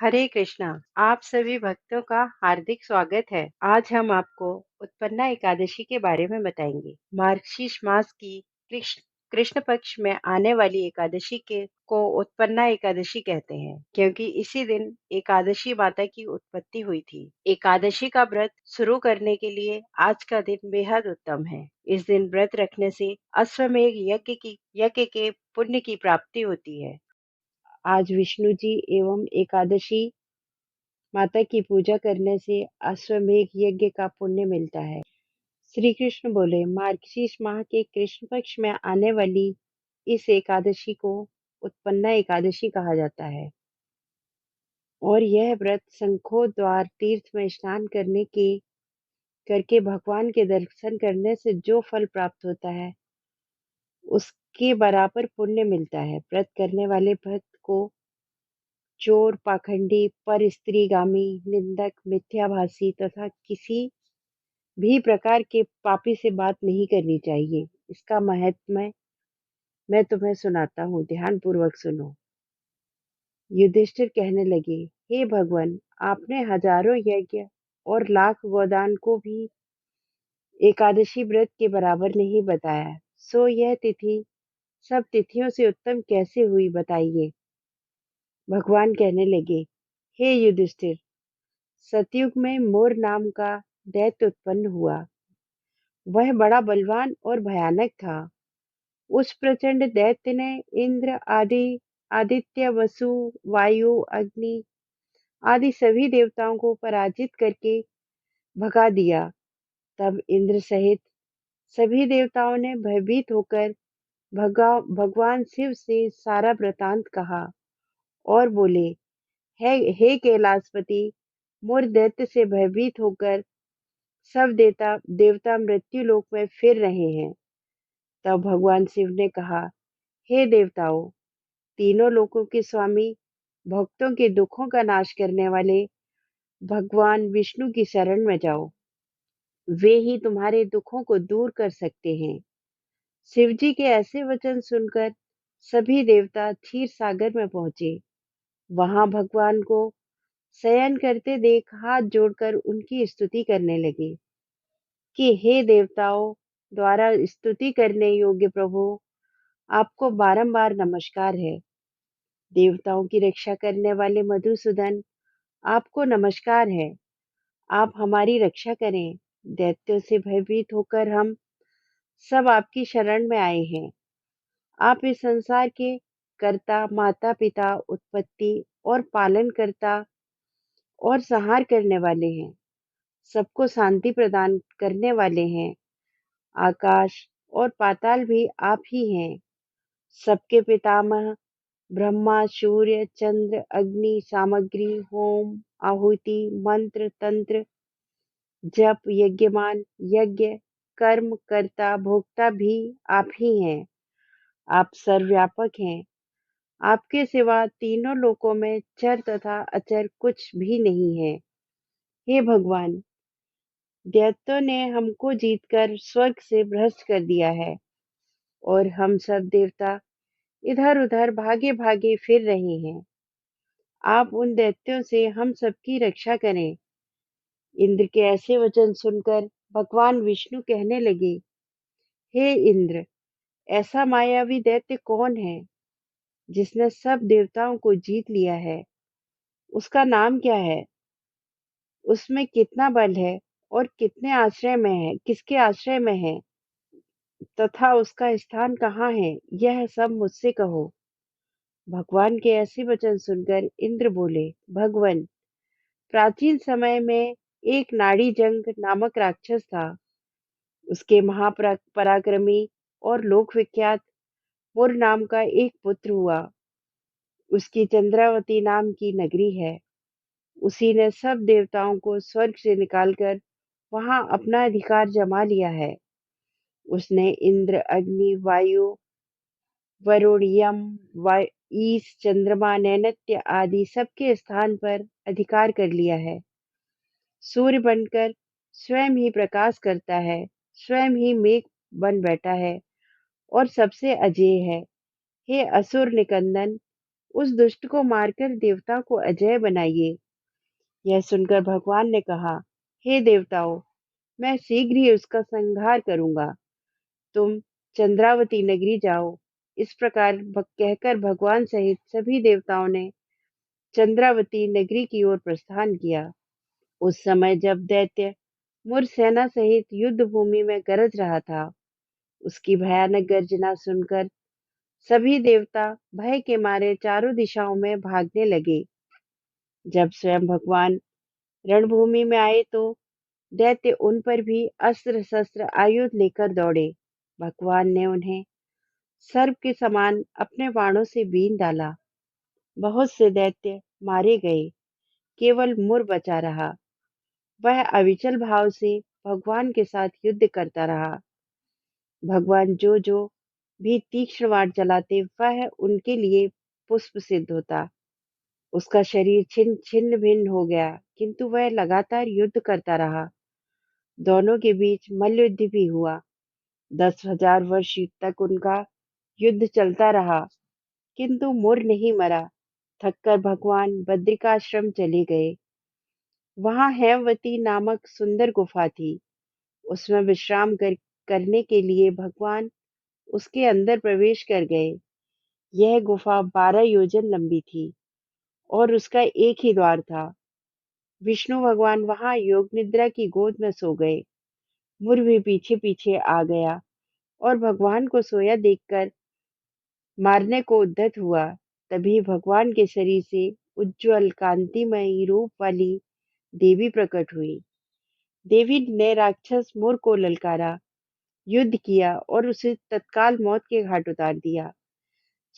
हरे कृष्णा। आप सभी भक्तों का हार्दिक स्वागत है। आज हम आपको उत्पन्ना एकादशी के बारे में बताएंगे। मार्गशीर्ष मास की कृष्ण कृष्ण पक्ष में आने वाली एकादशी के को उत्पन्ना एकादशी कहते हैं, क्योंकि इसी दिन एकादशी माता की उत्पत्ति हुई थी। एकादशी का व्रत शुरू करने के लिए आज का दिन बेहद उत्तम है। इस दिन व्रत रखने से अश्वमेध यज्ञ के पुण्य की प्राप्ति होती है। आज विष्णु जी एवं एकादशी माता की पूजा करने से अश्वमेध यज्ञ का पुण्य मिलता है। श्री कृष्ण बोले, मार्गशीर्ष माह के कृष्ण पक्ष में आने वाली इस एकादशी को उत्पन्ना एकादशी कहा जाता है और यह व्रत शंखो द्वार तीर्थ में स्नान करके भगवान के दर्शन करने से जो फल प्राप्त होता है उसके बराबर पुण्य मिलता है। व्रत करने वाले भक्त को चोर, पाखंडी, पर स्त्रीगामी, निंदक, मिथ्याभाषी तथा किसी भी प्रकार के पापी से बात नहीं करनी चाहिए। इसका महात्म्य मैं तुम्हें सुनाता हूँ, ध्यान पूर्वक सुनो। युधिष्ठिर कहने लगे, हे भगवान, आपने हजारों यज्ञ और लाख गोदान को भी एकादशी व्रत के बराबर नहीं बताया, सो यह तिथि सब तिथियों से उत्तम कैसे हुई, बताइए। भगवान कहने लगे, हे युधिष्ठिर, सतयुग में मोर नाम का दैत्य उत्पन्न हुआ। वह बड़ा बलवान और भयानक था। उस प्रचंड दैत्य ने इंद्र आदित्य, वसु, वायु, अग्नि आदि सभी देवताओं को पराजित करके भगा दिया। तब इंद्र सहित सभी देवताओं ने भयभीत होकर भगवान शिव से सारा वृतांत कहा और बोले, हे कैलाशपति, मोर दैत्य से भयभीत होकर सब देवता मृत्यु लोक में फिर रहे हैं। तब भगवान शिव ने कहा, हे देवताओं, तीनों लोकों के स्वामी, भक्तों के दुखों का नाश करने वाले भगवान विष्णु की शरण में जाओ। वे ही तुम्हारे दुखों को दूर कर सकते हैं। शिव जी के ऐसे वचन सुनकर सभी देवता क्षीर सागर में पहुंचे। वहां भगवान को शयन करते देख हाथ जोड़कर उनकी स्तुति करने लगे कि हे देवताओं द्वारा स्तुति करने योग्य प्रभु, आपको बारंबार नमस्कार है। देवताओं की रक्षा करने वाले मधुसूदन, आपको नमस्कार है। आप हमारी रक्षा करें। दैत्यों से भयभीत होकर हम सब आपकी शरण में आए हैं। आप इस संसार के कर्ता, माता पिता, उत्पत्ति और पालन करता और संहार करने वाले हैं। सबको शांति प्रदान करने वाले हैं। आकाश और पाताल भी आप ही हैं। सबके पितामह ब्रह्मा, सूर्य, चंद्र, अग्नि, सामग्री, होम, आहुति, मंत्र, तंत्र, जप, यज्ञमान, यज्ञ, कर्म, कर्ता, भोक्ता भी आप ही हैं। आप सर्वव्यापक हैं। आपके सिवा तीनों लोकों में चर तथा अचर कुछ भी नहीं है। हे भगवान, दैत्यों ने हमको जीतकर स्वर्ग से भ्रष्ट कर दिया है और हम सब देवता इधर उधर भागे भागे फिर रहे हैं। आप उन दैत्यों से हम सबकी रक्षा करें। इंद्र के ऐसे वचन सुनकर भगवान विष्णु कहने लगे, हे इंद्र, ऐसा मायावी दैत्य कौन है जिसने सब देवताओं को जीत लिया है? उसका नाम क्या है? उसमें कितना बल है और किसके आश्रय में है तथा उसका स्थान कहाँ है? यह सब मुझसे कहो। भगवान के ऐसे वचन सुनकर इंद्र बोले, भगवन, प्राचीन समय में एक नाड़ी जंग नामक राक्षस था। उसके महापराक्रमी और लोक विख्यात मुर नाम का एक पुत्र हुआ। उसकी चंद्रावती नाम की नगरी है। उसी ने सब देवताओं को स्वर्ग से निकालकर वहां अपना अधिकार जमा लिया है। उसने इंद्र, अग्नि, वायु, वरुण, यम, ईश, चंद्रमा, नैनत्य आदि सबके स्थान पर अधिकार कर लिया है। सूर्य बनकर स्वयं ही प्रकाश करता है, स्वयं ही मेघ बन बैठा है और सबसे अजेय है। हे असुर निकंदन, उस दुष्ट को मारकर देवता को अजय बनाइए। यह सुनकर भगवान ने कहा, हे देवताओं, मैं शीघ्र ही उसका संहार करूंगा। तुम चंद्रावती नगरी जाओ। इस प्रकार कहकर भगवान सहित सभी देवताओं ने चंद्रावती नगरी की ओर प्रस्थान किया। उस समय जब दैत्य मुर सेना सहित युद्ध भूमि में गरज रहा था, उसकी भयानक गर्जना सुनकर सभी देवता भय के मारे चारों दिशाओं में भागने लगे। जब स्वयं भगवान रणभूमि में आए तो दैत्य उन पर भी अस्त्र शस्त्र आयुध लेकर दौड़े। भगवान ने उन्हें सर्प के समान अपने बाणों से बीन डाला। बहुत से दैत्य मारे गए, केवल मुर बचा रहा। वह अविचल भाव से भगवान के साथ युद्ध करता रहा। भगवान जो जो भी तीक्ष्ण वार चलाते, वह उनके लिए पुष्प सिद्ध होता। उसका शरीर छिन्न छिन्न भिन्न हो गया, किंतु वह लगातार युद्ध करता रहा। दोनों के बीच मल्लयुद्ध भी हुआ। 10,000 वर्ष तक उनका युद्ध चलता रहा, किंतु मुर नहीं मरा। थककर भगवान बद्रिकाश्रम चले गए। वहां हेमवती नामक सुंदर गुफा थी। उसमें करने के लिए भगवान उसके अंदर प्रवेश कर गए। यह गुफा 12 योजन लंबी थी और उसका एक ही द्वार था। विष्णु भगवान वहां योग निद्रा की गोद में सो गए। मुर भी पीछे पीछे आ गया और भगवान को सोया देखकर मारने को उद्यत हुआ। तभी भगवान के शरीर से उज्जवल कांतिमयी रूप वाली देवी प्रकट हुई। देवी ने राक्षस मुर को ललकारा, युद्ध किया और उसे तत्काल मौत के घाट उतार दिया।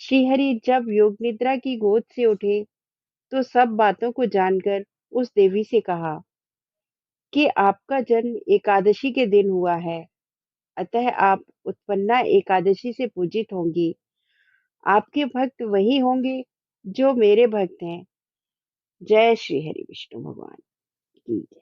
श्रीहरि जब योग निद्रा की गोद से उठे तो सब बातों को जानकर उस देवी से कहा कि आपका जन्म एकादशी के दिन हुआ है, अतः आप उत्पन्ना एकादशी से पूजित होंगी। आपके भक्त वही होंगे जो मेरे भक्त हैं। जय श्री हरि विष्णु भगवान की।